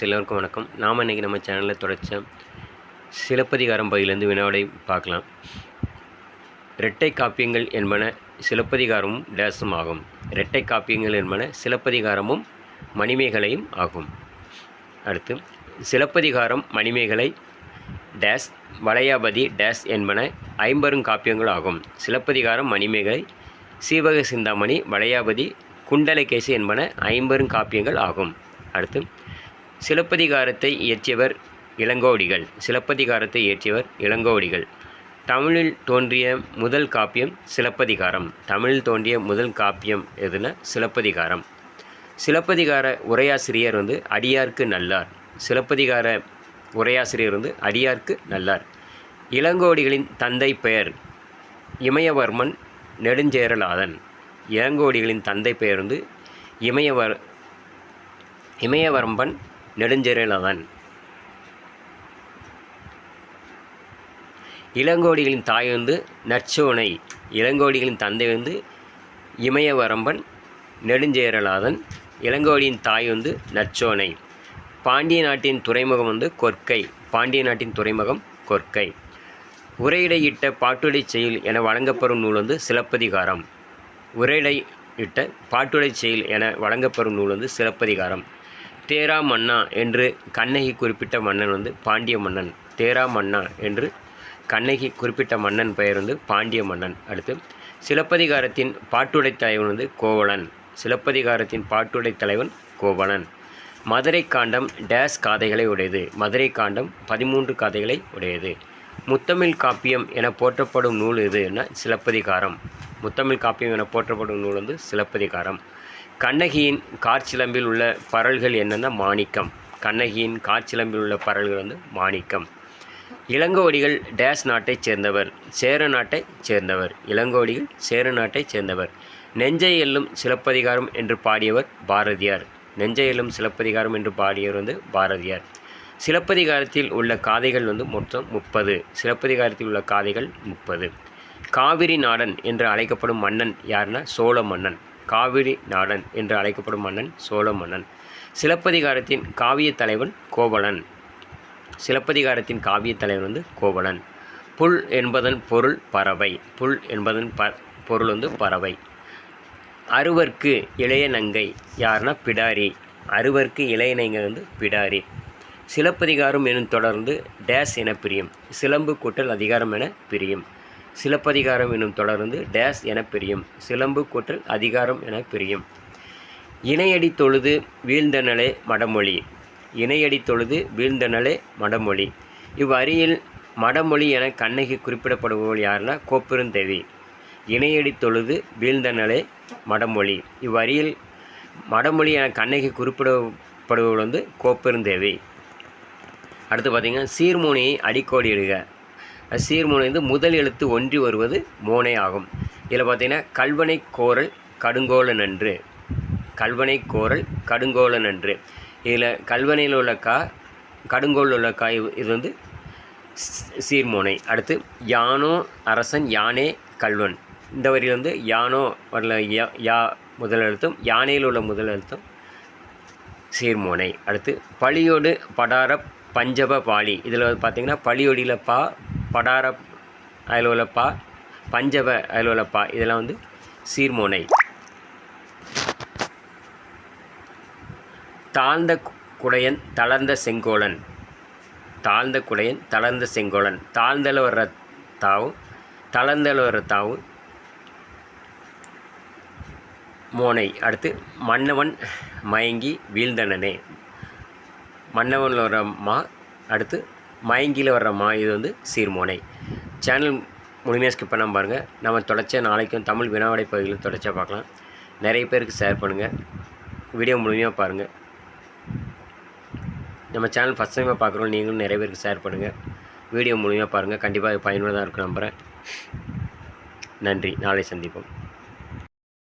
எல்லோருக்கும் வணக்கம். நாம் இன்றைக்கி நம்ம சேனலில் தொடர்ச்சியாக சிலப்பதிகாரம் பகுதியிலேருந்து வினாவிடை பார்க்கலாம். இரட்டை காப்பியங்கள் என்பன சிலப்பதிகாரமும் டேஸும் ஆகும். இரட்டை காப்பியங்கள் என்பன சிலப்பதிகாரமும் மணிமேகலையும் ஆகும். அடுத்து சிலப்பதிகாரம் மணிமேகலை டேஸ் வளையாபதி டேஸ் என்பன ஐம்பெருங்காப்பியங்கள் ஆகும். சிலப்பதிகாரம் மணிமேகலை சீவக சிந்தாமணி வளையாபதி குண்டலகேசி என்பன ஐம்பெருங்காப்பியங்கள் ஆகும். அடுத்து சிலப்பதிகாரத்தை இயற்றியவர் இளங்கோவடிகள். சிலப்பதிகாரத்தை இயற்றியவர் இளங்கோவடிகள். தமிழில் தோன்றிய முதல் காப்பியம் சிலப்பதிகாரம். தமிழில் தோன்றிய முதல் காப்பியம் எதுனா சிலப்பதிகாரம். சிலப்பதிகார உரையாசிரியர் அடியார்க்கு நல்லார். சிலப்பதிகார உரையாசிரியர் அடியார்க்கு நல்லார். இளங்கோவடிகளின் தந்தை பெயர் இமயவர்மன் நெடுஞ்சேரலாதன். இளங்கோவடிகளின் தந்தை பெயர் இமயவர்மன் நெடுஞ்சேரலாதன். இளங்கோவடிகளின் தாய் நற்சோனை. இளங்கோவடிகளின் தந்தை இமயவரம்பன் நெடுஞ்சேரலாதன். இளங்கோவடியின் தாய் நற்சோனை. பாண்டிய நாட்டின் துறைமுகம் கொற்கை. பாண்டிய நாட்டின் துறைமுகம் கொற்கை. உரையிடையிட்ட பாட்டுடை செயல் என வழங்கப்பெறும் நூல் சிலப்பதிகாரம். உரையிடையிட்ட பாட்டுடை செயல் என வழங்கப்பெறும் நூல் சிலப்பதிகாரம். தேரா மன்னா என்று கண்ணகி குறிப்பிட்ட மன்னன் பாண்டிய மன்னன். தேரா மன்னா என்று கண்ணகி குறிப்பிட்ட மன்னன் பெயர் பாண்டிய மன்னன். அடுத்து சிலப்பதிகாரத்தின் பாட்டுடை தலைவன் கோவலன். சிலப்பதிகாரத்தின் பாட்டுடை தலைவன் கோவலன். மதுரை காண்டம் டேஸ் காதைகளை உடையது. மதுரை காண்டம் 13 காதைகளை உடையது. முத்தமிழ் காப்பியம் என போற்றப்படும் நூல் எதுன்னா சிலப்பதிகாரம். முத்தமிழ் காப்பியம் என போற்றப்படும் நூல் சிலப்பதிகாரம். கண்ணகியின் காற்சிலம்பில் உள்ள பரல்கள் என்னென்னா மாணிக்கம். கண்ணகியின் காற்சிலம்பில் உள்ள பரல்கள் மாணிக்கம். இளங்கோவடிகள் டேஸ் நாட்டைச் சேர்ந்தவர். சேர நாட்டைச் சேர்ந்தவர். இளங்கோவடிகள் சேர நாட்டைச் சேர்ந்தவர். நெஞ்சை எல்லும் சிலப்பதிகாரம் என்று பாடியவர் பாரதியார். நெஞ்சை எல்லும் சிலப்பதிகாரம் என்று பாடியவர் பாரதியார். சிலப்பதிகாரத்தில் உள்ள காதைகள் மொத்தம் 30. சிலப்பதிகாரத்தில் உள்ள காதைகள் 30. காவிரி நாடன் என்று அழைக்கப்படும் மன்னன் யாருன்னா சோழ மன்னன். காவிரி நாடன் என்று அழைக்கப்படும் மன்னன் சோழ மன்னன். சிலப்பதிகாரத்தின் காவிய தலைவன் கோவலன். சிலப்பதிகாரத்தின் காவிய தலைவன் கோவலன். புல் என்பதன் பொருள் பறவை. புல் என்பதன் பொருள் பறவை. அறுவர்க்கு இளைய நங்கை யாருன்னா பிடாரி. அறுவர்க்கு இளைய நங்கை பிடாரி. சிலப்பதிகாரம் எனும் தொடர்ந்து டேஸ் என பிரியும். சிலம்பு கூட்டல் அதிகாரம் என பிரியும். சிலப்பதிகாரம் எனும் தொடர்ந்து டேஸ் என பிரியும். சிலம்பு கூட்டல் அதிகாரம் என பிரியும். இணையடி தொழுது வீழ்ந்தனளே மடமொழி. இணையடி தொழுது வீழ்ந்தனளே மடமொழி. இவ்வரியில் மடமொழி என கண்ணகி குறிப்பிடப்படுபவள் யாருன்னா கோப்பெருந்தேவி. இணையடி தொழுது வீழ்ந்தனளே மடமொழி. இவ்வரியில் மடமொழி என கண்ணகி குறிப்பிடப்படுபவள் கோப்பெருந்தேவி. அடுத்து பார்த்திங்கன்னா சீர்மோனையை அடிக்கோடி இடுக. சீர்மோனை முதல் எழுத்து ஒன்றி வருவது மோனை ஆகும். இதில் பார்த்திங்கன்னா கல்வனை கோரல் கடுங்கோல நன்று. கல்வனை கோரல் கடுங்கோல நன்று. இதில் கல்வனையில் உள்ள கா கடுங்கோல் உள்ள கா இது சீர்மோனை. அடுத்து யானோ அரசன் யானே கல்வன். இந்த வரியில் யானோ வரல யா முதல் எழுத்தும் யானையில் உள்ள முதல் எழுத்தும் சீர்மோனை. அடுத்து பழியோடு படார பஞ்சப பாலி. இதில் பார்த்திங்கன்னா பழியொடியில் பா, படார அதில் உள்ள பா, பஞ்சப அதில் உள்ள பா, இதெல்லாம் சீர்மோனை. தாழ்ந்த குடையன் தளர்ந்த செங்கோலன். தாழ்ந்த குடையன் தளர்ந்த செங்கோலன். தாழ்ந்தல வர்ற தாவும் தளர்ந்தல வர்ற தாவும் மோனை. அடுத்து மன்னவன் மயங்கி வீழ்ந்தனனே. மன்னவனில் வர்ற மா, அடுத்து மயங்கியில் வர்ற மா, இது சீர்மோனை. சேனல் முழுமையாக ஸ்கிப் பண்ணாமல் பாருங்கள். நம்ம தொடர்ச்சியாக நாளைக்கும் தமிழ் வினாவிடை பகுதியில் தொடர்ச்சியாக பார்க்கலாம். நிறைய பேருக்கு ஷேர் பண்ணுங்கள். வீடியோ முழுமையாக பாருங்கள். நம்ம சேனல் ஃபஸ்ட் டைமாக பார்க்குறோம், நீங்களும் நிறைய பேருக்கு ஷேர் பண்ணுங்கள். வீடியோ முழுமையாக பாருங்கள். கண்டிப்பாக பயனுள்ளதாக இருக்கும் நம்புகிறேன். நன்றி. நாளை சந்திப்போம்.